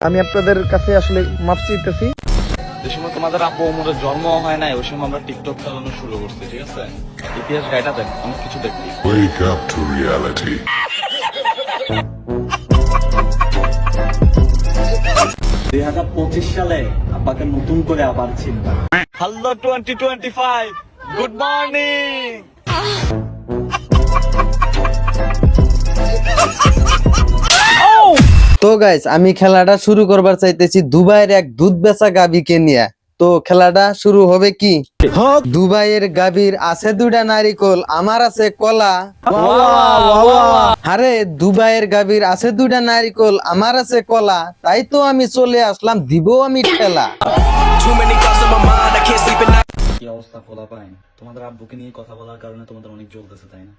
আমি আপনাদের কাছে আসলে মাফ চাইতেছি। যে সময় তোমাদের আব্বু ওমরের জন্ম হয় নাই ওই সময় আমরা টিকটক চালানো শুরু করছি, ঠিক আছে? ইতিহাস গাইটা দেখ, অনেক কিছু দেখবি। Wake up to reality. 2025 সালে আব্বাকে নতুন করে আবার চিন্তা। Hello 2025, good morning. তো গাইস, আমি খেলাটা শুরু করবার চাইতেছি দুবাইয়ের এক দুধ বেচা গাভীকে নিয়ে। তো খেলাটা শুরু হবে কি? দুবাইয়ের গাভীর আছে দুইটা নারিকল, আমার আছে কলা। আরে দুবাইয়ের গাভীর আছে দুইটা নারিকল, আমার আছে কলা, তাই তো আমি চলে আসলাম, দিব আমি ঠেলা। কি অবস্থা খোলা পায়? তোমাদের আব্বুকে নিয়ে কথা বলার কারণে তোমাদের অনেক জ্বলতেছে, তাই না?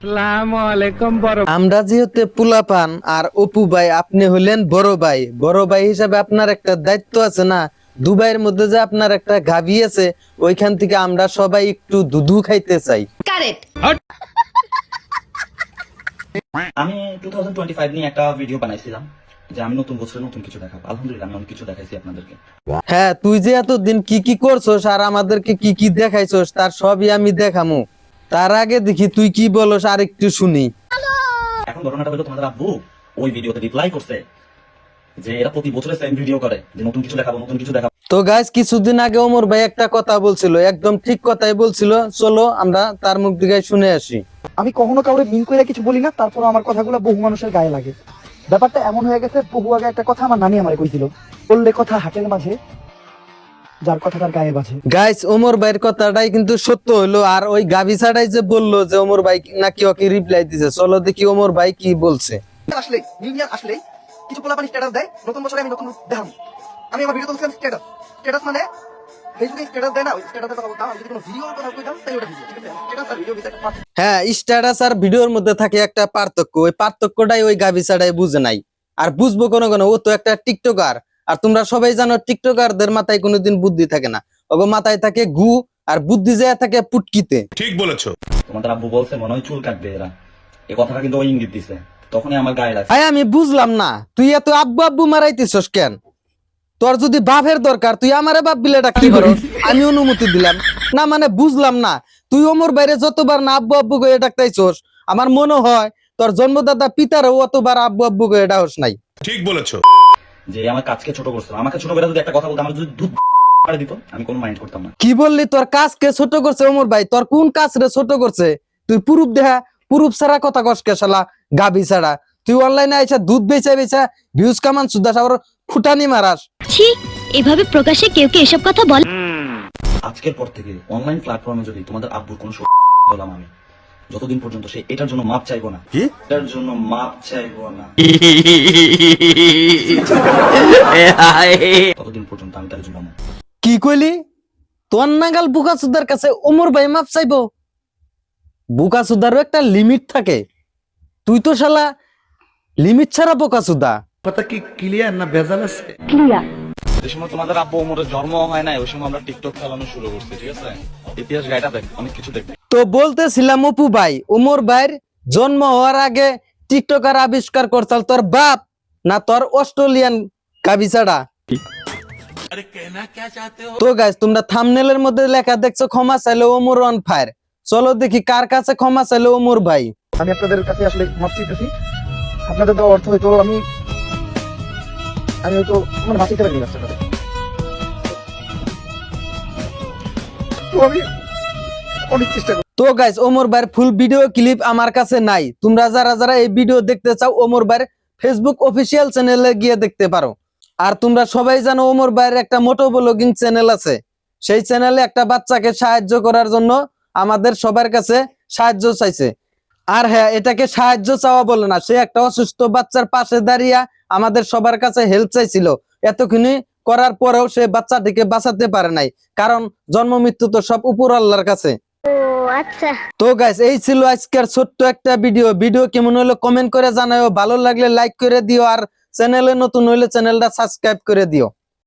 আমরা যেহেতু পুলাপান আর অপু ভাই আপনি হলেন বড় ভাই, বড় ভাই হিসাবে আপনার একটা দায়িত্ব আছে না? দুবাইয়ের মধ্যে যে আপনার একটা গাভী আছে, ওইখান থেকে আমরা সবাই একটু দুধু খাইতে চাই। আমি 2025 নিয়ে একটা ভিডিও বানাইছিলাম যে আমি নতুন বছরে নতুন কিছু দেখাবো। আলহামদুলিল্লাহ, আমি অনেক কিছু দেখাইছি আপনাদেরকে। হ্যাঁ, তুই যে এতদিন কি কি করছস আর আমাদেরকে কি কি দেখাইছস তার সবই আমি দেখামু। তার আগে দেখি তুই কি বলস আর একটু শুনি। এখন ঘটনাটা হলো তোমাদের আব্বু ওই ভিডিওতে রিপ্লাই করছে যে এরা প্রতি বছরে সেম ভিডিও করে যে নতুন কিছু দেখাবো, নতুন কিছু দেখাবো। তো গাইস, কিছুদিন আগে ওমর ভাই একটা কথা বলছিল, একদম ঠিক কথাই বলছিল। চলো আমরা তার মুখ থেকে শুনে আসি। আমি কখনো কাউরে মিন করে কিছু বলি না, তারপর আমার কথাগুলো বহু মানুষের গায়ে লাগে। ব্যাপারটা এমন হয়ে গেছে, বহু আগে একটা কথা আমার নানি আমারে কইছিল, বললে কথা হাটের মাঝে, যার কথা তার গায়ে বাজে। গাইস, ওমর ভাইয়ের কথাটাই কিন্তু সত্য হলো। আর ওই গাভী ছাড়াই যে বললো যে ওমর ভাই নাকি ওকে রিপ্লাই দিছে, চলো দেখি ওমর ভাই কি বলছে। আসলে নিউ ইয়ার আসলে কিছু পোলাপানি স্ট্যাটাস দেয়, নতুন বছরে আমি নতুন দেখাম। আমি আমার ভিডিও বলছিলাম স্ট্যাটাস। স্ট্যাটাস মানে ফেসবুকে স্ট্যাটাস দেয় না, ওই স্ট্যাটাসের কথা বলতাম। আমি যদি কোনো ভিডিওর কথা কইতাম তাই ওটা ভিডিও, ঠিক আছে? স্ট্যাটাস আর ভিডিও ভিতরে একটা পার্থক্য। হ্যাঁ, স্ট্যাটাস আর ভিডিওর মধ্যে থাকে একটা পার্থক্য, ওই পার্থক্যটাই ওই গাভী ছাড়াই বুঝে নাই। আর বুঝবো কোনো কোনো, ও তো একটা টিকটকার। আর তোমরা সবাই জানো টিকটকারদের মাথায় কোনোদিন বুদ্ধি থাকে না, ওগো মাথায় থাকে গু, আর বুদ্ধি যায় থাকে পুটকিতে। ঠিক বলেছো। তোমাদের আব্বু বলছে মনে হয় চুল কাটবে এরা, এই কথাটা কিন্তু ওই ইঙ্গিত দিছে, তখনই আমার গায়ে লাগছে। আমি বুঝলাম না, তুই এত আব্বু আব্বু মারাইতেছস কেন? তোর যদি বাপের দরকার তুই আমারে বাপ বিলে ডাকতে পারো, আমি অনুমতি দিলাম না। মানে বুঝলাম না, তুই ওমর বাইরে যতবার না আব্বু আব্বু করে ডাকতেছস, আমার মনে হয় তোর জন্মদাতা পিতারও অতবার আব্বু আব্বু করে ডাকস নাই। ঠিক বলেছো। যে আমার কাজকে ছোট করছে, আমাকে ছোট করে যদি একটা কথা বলতো, আমার যদি দুধ পাড়ে দিত, আমি কোনো মাইন্ড করতাম না। কি বললি? তোর কাজকে ছোট করছে ওমর ভাই? তোর কোন কাজ রে ছোট করছে? তুই পুরুপ দেখা, পুরুপ ছাড়া কথা কসকে শালা গাবি ছাড়া। তুই অনলাইনে আইসা দুধ বেচা বেচা ভিউজ কামান সুদা সাগর ফুটানি মারাস। ছি, এভাবে প্রকাশ্যে কেউ কি এসব কথা বলে? আজকের পর থেকে অনলাইন প্ল্যাটফর্মে যদি তোমাদের আব্বুর কোনো বললাম আমি, যতদিন পর্যন্ত সে এটার জন্য মাপ চাইবো না, এটার জন্য মাপ চাইবো না, ততদিন পর্যন্ত আমি তার জুবাম। কি কইলি? তোর নাগাল বুকা সুদার কাছে ওমর ভাই মাপ চাইবো? বুকা সুদারও একটা লিমিট থাকে, তুই তো শালা লিমিট ছাড়া বোকা সুদা। কথা কি ক্লিয়ার না ভেজাল আছে? যে সময় তোমাদের আব্বু ওমরের জন্ম হয় নাই ওই সময় আমরা টিকটক চালানো শুরু করছি, ঠিক আছে? ইতিহাস গাইটা দেখ, অনেক কিছু দেখবি। তো বলতেছিলাম অপু ভাই, ওমর ভাইয়ের জন্ম হওয়ার আগে টিকটকার আবিষ্কার করছাল তোর বাপ না তোর অস্ট্রেলিয়ান গাভী ছাড়া? তো গাইস, তোমরা থাম্বনেলের মধ্যে লেখা দেখছো ক্ষমা চাইলে ওমর অন ফায়ার। চলো দেখি কার কাছে ক্ষমা চাইলে ওমর ভাই। আমি আপনাদের কাছে আসলে মাফ চাইতেছি। আপনাদের দেওয়া অর্থ হয়তো আমি হয়তো মানে বাঁচাইতে পারিনি রাস্তাটা। তো আমি অনেক চেষ্টা করি। তো গাইস, ওমর ভাইয়ের ফুল ভিডিও ক্লিপ আমার কাছে নাই। তোমরা যারা যারা এই ভিডিও দেখতে চাও ওমর ভাইয়ের ফেসবুক অফিসিয়াল চ্যানেলে গিয়ে দেখতে পারো। আর তোমরা সবাই জানো ওমর ভাইয়ের একটা মোটো ব্লগিং চ্যানেল আছে, সেই চ্যানেলে একটা বাচ্চাকে সাহায্য করার জন্য আমাদের সবার কাছে সাহায্য চাইছে। আর হ্যাঁ, এটাকে সাহায্য চাওয়া বলে না, সে একটা অসুস্থ বাচ্চার পাশে দাঁড়িয়ে আমাদের সবার কাছে হেল্প চাইছিল। এতক্ষণি করার পরেও সে বাচ্চাটিকে বাঁচাতে পারে নাই, কারণ জন্ম মৃত্যু তো সব উপর আল্লাহর কাছে। তো গাইস, এই ছিল আজকের ছোট্ট একটা ভিডিও কেমন হলো কমেন্ট করে জানাও, ভালো লাগলে লাইক করে দিও, আর চ্যানেলে নতুন হইলে চ্যানেলটা সাবস্ক্রাইব করে দিও।